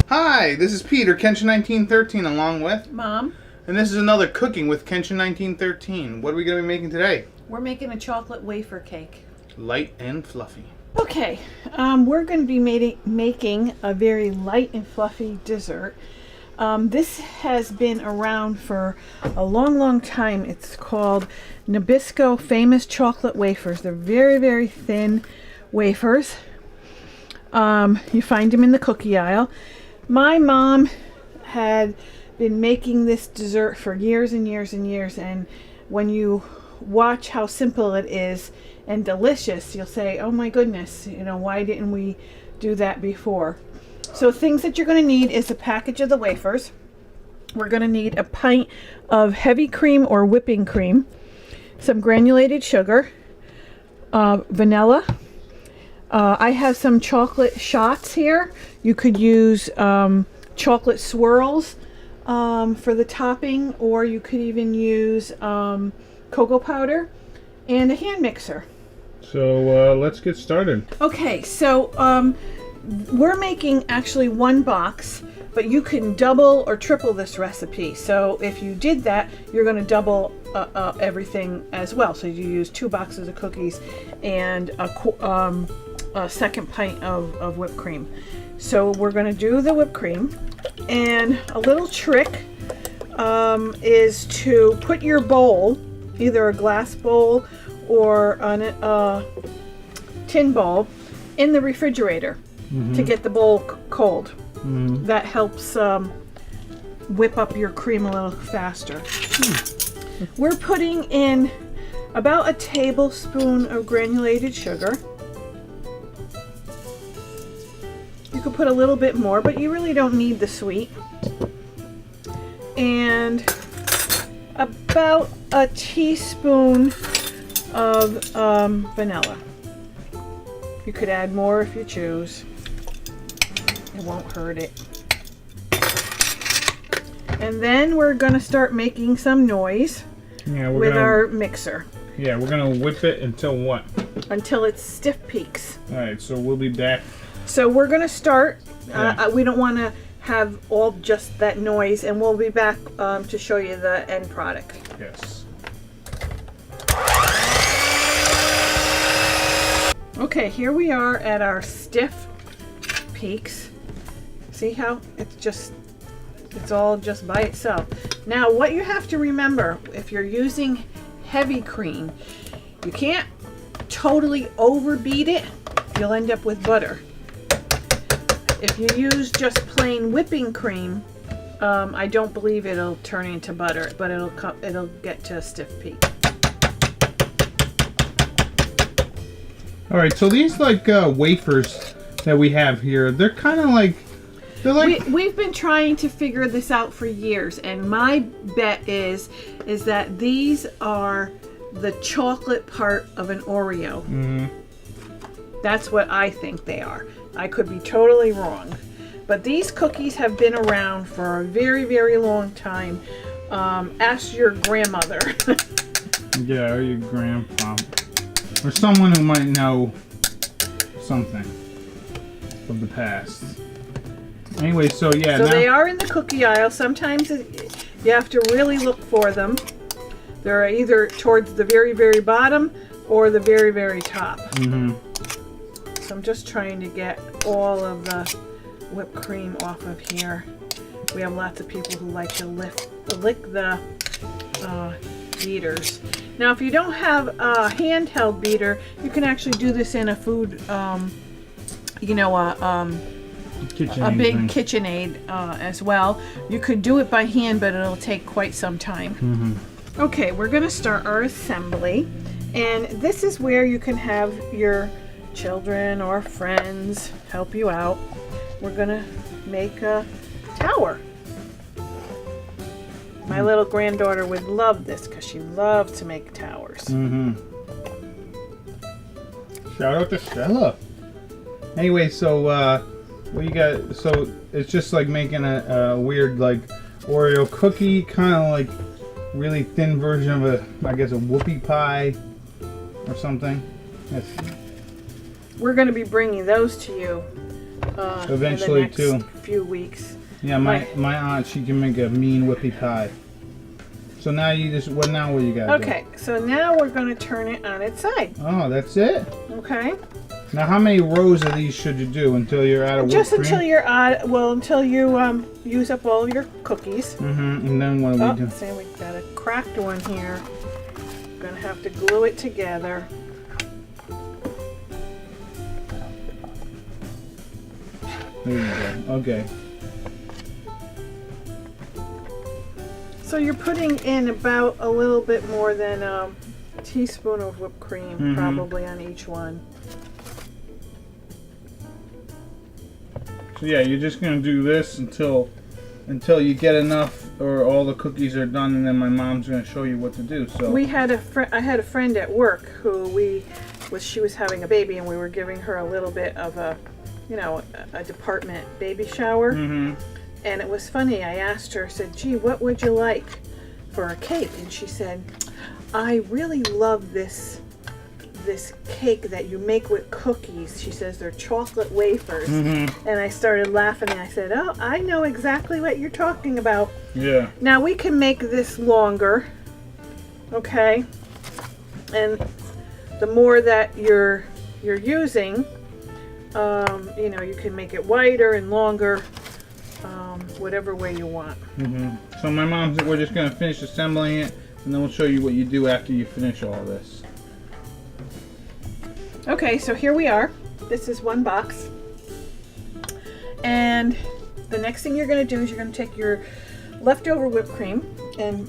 Hi, this is Peter, Kenshin1913, along with Mom. And this is another Cooking with Kenshin1913. What are we going to be making today? We're making a chocolate wafer cake. Light and fluffy. Okay, we're going to be making a very light and fluffy dessert. This has been around for a long time. It's called Nabisco Famous Chocolate Wafers. They're very, very thin wafers. You find them in the cookie aisle. My mom had been making this dessert for years and years and years, and when you watch how simple it is and delicious, you'll say, oh my goodness, you know, why didn't we do that before? So things that you're going to need is a package of the wafers. We're going to need a pint of heavy cream or whipping cream, some granulated sugar, vanilla. I have some chocolate shots here. You could use chocolate swirls for the topping, or you could even use cocoa powder and a hand mixer. So let's get started. Okay, so we're making actually one box, but you can double or triple this recipe. So if you did that, you're going to double everything as well. So you use 2 boxes of cookies and a second pint of whipped cream. So we're going to do the whipped cream, and a little trick is to put your bowl, either a glass bowl or a tin bowl, in the refrigerator to get the bowl cold. That helps whip up your cream a little faster. We're putting in about a tablespoon of granulated sugar. You could put a little bit more, but you really don't need the sweet. And about a teaspoon of vanilla. You could add more if you choose. It won't hurt it. And then we're going to start making some noise with our mixer. Yeah, we're going to whip it until what? Until it's stiff peaks. Alright, so we'll be back. So we're going to start. We don't want to have all just that noise, and we'll be back to show you the end product. Yes. Okay, here we are at our stiff peaks. See how it's all just by itself. Now what you have to remember, if you're using heavy cream, you can't totally overbeat it. You'll end up with butter. If you use just plain whipping cream, I don't believe it'll turn into butter, but it'll get to a stiff peak. All right, so these wafers that we have here, they're like. We've been trying to figure this out for years, and my bet is that these are the chocolate part of an Oreo. That's what I think they are. I could be totally wrong, but these cookies have been around for a very, very long time. Ask your grandmother. Yeah, or your grandpa, or someone who might know something of the past. Anyway, so yeah. So they are in the cookie aisle. Sometimes you have to really look for them. They're either towards the very, very bottom or the very, very top. So I'm just trying to get all of the whipped cream off of here. We have lots of people who like to lick the beaters. Now, if you don't have a handheld beater, you can actually do this in a food, a big KitchenAid as well. You could do it by hand, but it'll take quite some time. Okay, we're going to start our assembly, and this is where you can have your children or friends help you out. We're going to make a tower. My little granddaughter would love this because she loves to make towers. Shout out to Stella. Anyway, so what you got? So it's just like making a weird Oreo cookie, kind of like really thin version of I guess a whoopie pie or something. We're going to be bringing those to you Eventually, in the too. next few weeks. Yeah, my aunt, she can make a mean whippy pie. So now you just, what you got? Okay, so now we're going to turn it on its side. Oh, that's it? Okay. Now how many rows of these should you do until you're out of whipped Just cream? until you're out, well, until you use up all of your cookies. Mm-hmm, and then what do we do? See, we've got a cracked one here. Going to have to glue it together. There you go, okay. So you're putting in about a little bit more than a teaspoon of whipped cream, probably on each one. So yeah, you're just gonna do this until you get enough, or all the cookies are done, and then my mom's gonna show you what to do. So I had a friend at work who she was having a baby, and we were giving her a little bit of a department baby shower. And it was funny, I asked her, I said, gee, what would you like for a cake? And she said, I really love this cake that you make with cookies. She says they're chocolate wafers. And I started laughing and I said, oh, I know exactly what you're talking about. Yeah. Now we can make this longer, okay? And the more that you're using, you can make it wider and longer. Whatever way you want. So my mom's, we're just going to finish assembling it, and then we'll show you what you do after you finish all this. Okay, so here we are. This is one box. And the next thing you're going to do is you're going to take your leftover whipped cream and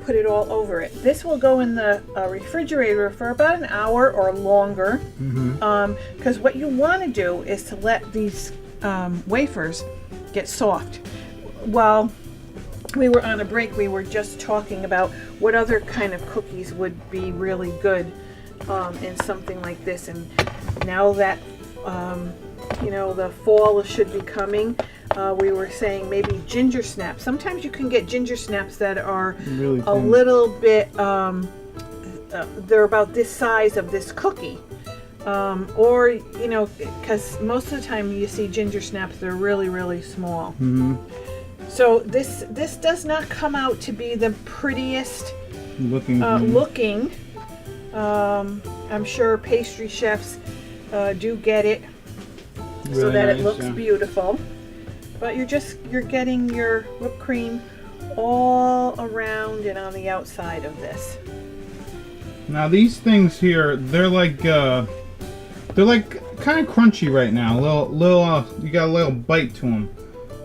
put it all over it. This will go in the refrigerator for about an hour or longer. Because what you want to do is to let these wafers get soft. While we were on a break, we were just talking about what other kind of cookies would be really good in something like this. And now that the fall should be coming, we were saying maybe ginger snaps. Sometimes you can get ginger snaps that are really a little bit they're about this size of this cookie. Or because most of the time you see ginger snaps, they're really, really small. So this does not come out to be the prettiest looking. I'm sure pastry chefs do get it really so that nice, it looks beautiful. But you're getting your whipped cream all around and on the outside of this. Now these things here, they're like kind of crunchy right now. You got a little bite to them.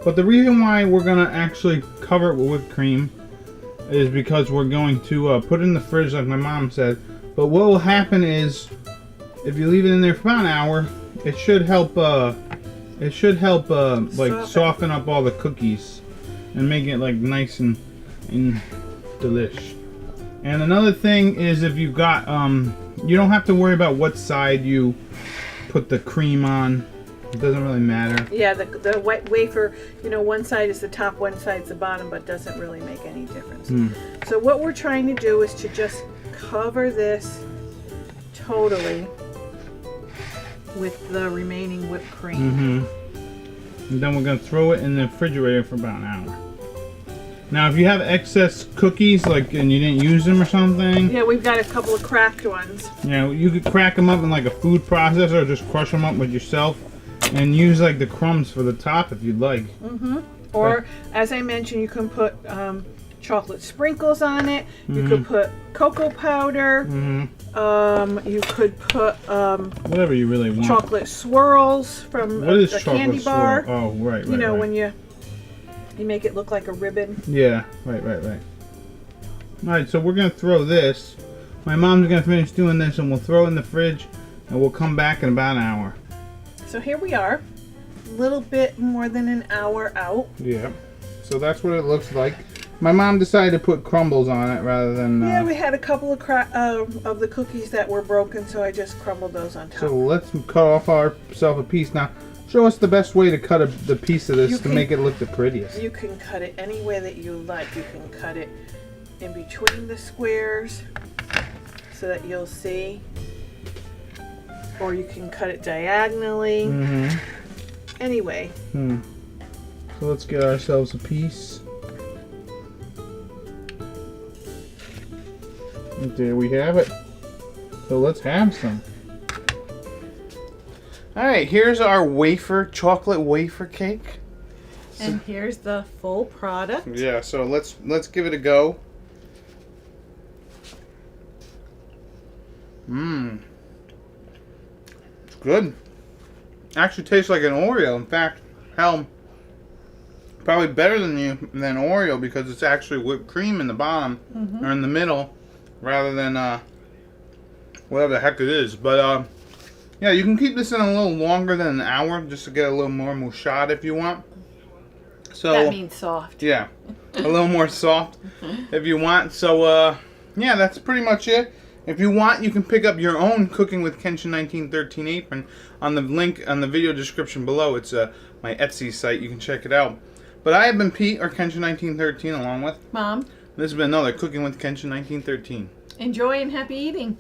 But the reason why we're gonna actually cover it with whipped cream is because we're going to put it in the fridge, like my mom said. But what will happen is, if you leave it in there for about an hour, it should help. Like soften up all the cookies and make it like nice and delish. And another thing is, if you've got you don't have to worry about what side you put the cream on. It doesn't really matter. Yeah, the white wafer, one side is the top, one side's the bottom, but doesn't really make any difference. So what we're trying to do is to just cover this totally with the remaining whipped cream. And then we're going to throw it in the refrigerator for about an hour. Now, if you have excess cookies, and you didn't use them or something. Yeah, we've got a couple of cracked ones. Yeah, you could crack them up in like a food processor, or just crush them up with yourself, and use like the crumbs for the top if you'd like. Or, as I mentioned, you can put chocolate sprinkles on it. You could put cocoa powder. You could put whatever you really want. Chocolate swirls from a candy bar. Oh, right. When you make it look like a ribbon. Yeah, right. Alright, so we're going to throw this. My mom's going to finish doing this, and we'll throw it in the fridge, and we'll come back in about an hour. So here we are. A little bit more than an hour out. Yeah. So that's what it looks like. My mom decided to put crumbles on it rather than... Yeah, we had a couple of the cookies that were broken, so I just crumbled those on top. So let's cut off ourselves a piece. Now, show us the best way to cut the piece of this to make it look the prettiest. You can cut it any way that you like. You can cut it in between the squares so that you'll see. Or you can cut it diagonally. Anyway. So let's get ourselves a piece. And there we have it. So let's have some. Alright, here's our chocolate wafer cake. And here's the full product. Yeah, so let's give it a go. It's good. Actually tastes like an Oreo. In fact, hell, probably better than Oreo because it's actually whipped cream in the bottom or in the middle rather than whatever the heck it is. But yeah, you can keep this in a little longer than an hour just to get a little more moussade if you want. So that means soft. Yeah, a little more soft if you want. So yeah, that's pretty much it. If you want, you can pick up your own Cooking with Kenshin1913 apron on the link on the video description below. It's my Etsy site. You can check it out. But I have been Pete, or Kenshin1913, along with Mom. This has been another Cooking with Kenshin1913. Enjoy and happy eating.